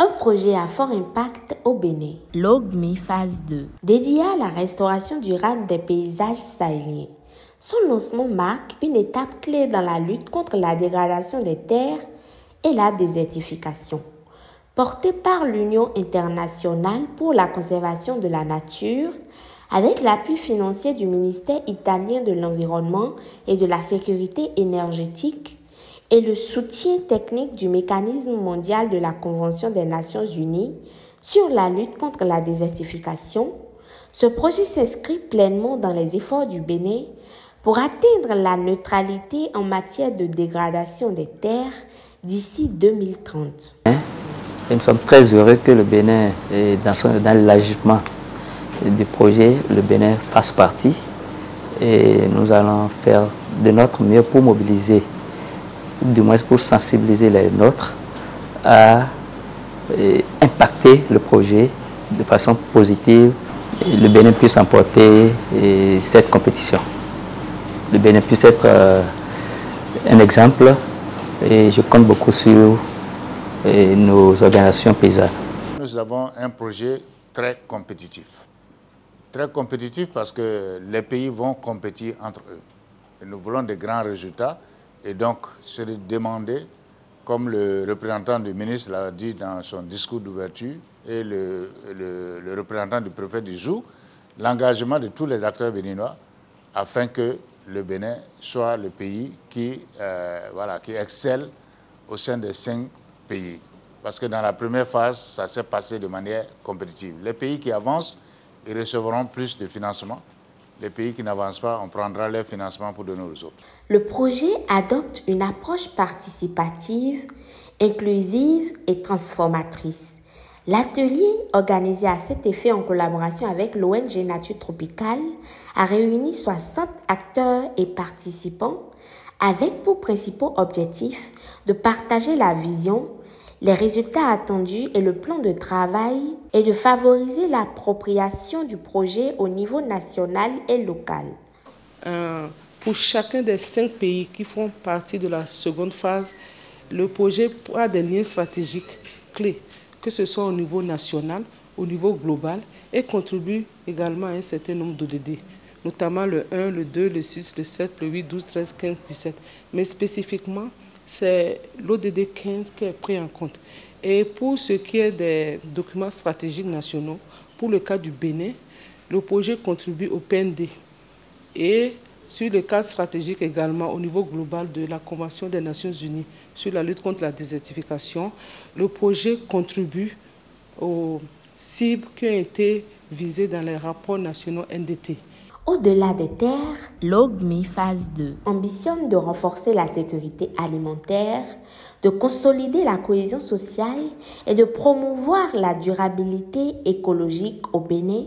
Un projet à fort impact au Bénin. Logmi phase 2. Dédié à la restauration durable des paysages sahéliens. Son lancement marque une étape clé dans la lutte contre la dégradation des terres et la désertification. Porté par l'Union internationale pour la conservation de la nature, avec l'appui financier du ministère italien de l'Environnement et de la Sécurité énergétique et le soutien technique du mécanisme mondial de la Convention des Nations Unies sur la lutte contre la désertification, ce projet s'inscrit pleinement dans les efforts du Bénin pour atteindre la neutralité en matière de dégradation des terres d'ici 2030. Et nous sommes très heureux que le Bénin, dans l'agissement du projet, le Bénin fasse partie. Et nous allons faire de notre mieux pour mobiliser, du moins pour sensibiliser les nôtres à impacter le projet de façon positive. Et le Bénin puisse emporter cette compétition. Le Bénin puisse être un exemple et je compte beaucoup sur nos organisations paysannes. Nous avons un projet très compétitif. Très compétitif parce que les pays vont compétir entre eux. Et nous voulons de grands résultats et donc c'est de demander, comme le représentant du ministre l'a dit dans son discours d'ouverture et le représentant du préfet du Zou, l'engagement de tous les acteurs béninois afin que le Bénin soit le pays qui excelle au sein des 5 pays. Parce que dans la première phase, ça s'est passé de manière compétitive. Les pays qui avancent, ils recevront plus de financement. Les pays qui n'avancent pas, on prendra leur financement pour donner aux autres. Le projet adopte une approche participative, inclusive et transformatrice. L'atelier, organisé à cet effet en collaboration avec l'ONG Nature Tropicale, a réuni 60 acteurs et participants avec pour principaux objectifs de partager la vision, les résultats attendus et le plan de travail et de favoriser l'appropriation du projet au niveau national et local. Pour chacun des 5 pays qui font partie de la seconde phase, le projet a des liens stratégiques clés, que ce soit au niveau national, au niveau global, et contribue également à un certain nombre d'ODD, notamment le 1, le 2, le 6, le 7, le 8, 12, 13, 15, 17. Mais spécifiquement, c'est l'ODD 15 qui est pris en compte. Et pour ce qui est des documents stratégiques nationaux, pour le cas du Bénin, le projet contribue au PND. Et sur le cadre stratégique également au niveau global de la Convention des Nations Unies sur la lutte contre la désertification, le projet contribue aux cibles qui ont été visées dans les rapports nationaux NDT. Au-delà des terres, Logmi phase 2 ambitionne de renforcer la sécurité alimentaire, de consolider la cohésion sociale et de promouvoir la durabilité écologique au Bénin,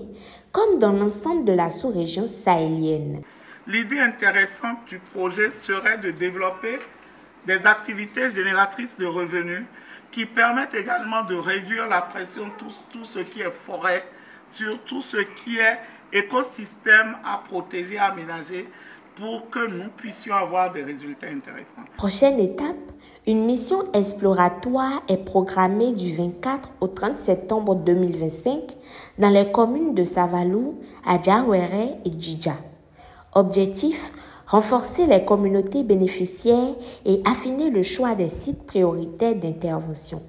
comme dans l'ensemble de la sous-région sahélienne. L'idée intéressante du projet serait de développer des activités génératrices de revenus qui permettent également de réduire la pression tout ce qui est forêt, sur tout ce qui est écosystème à protéger, à aménager pour que nous puissions avoir des résultats intéressants. Prochaine étape, une mission exploratoire est programmée du 24 au 30 septembre 2025 dans les communes de Savalou, Adjawere et Djidja. Objectif, renforcer les communautés bénéficiaires et affiner le choix des sites prioritaires d'intervention.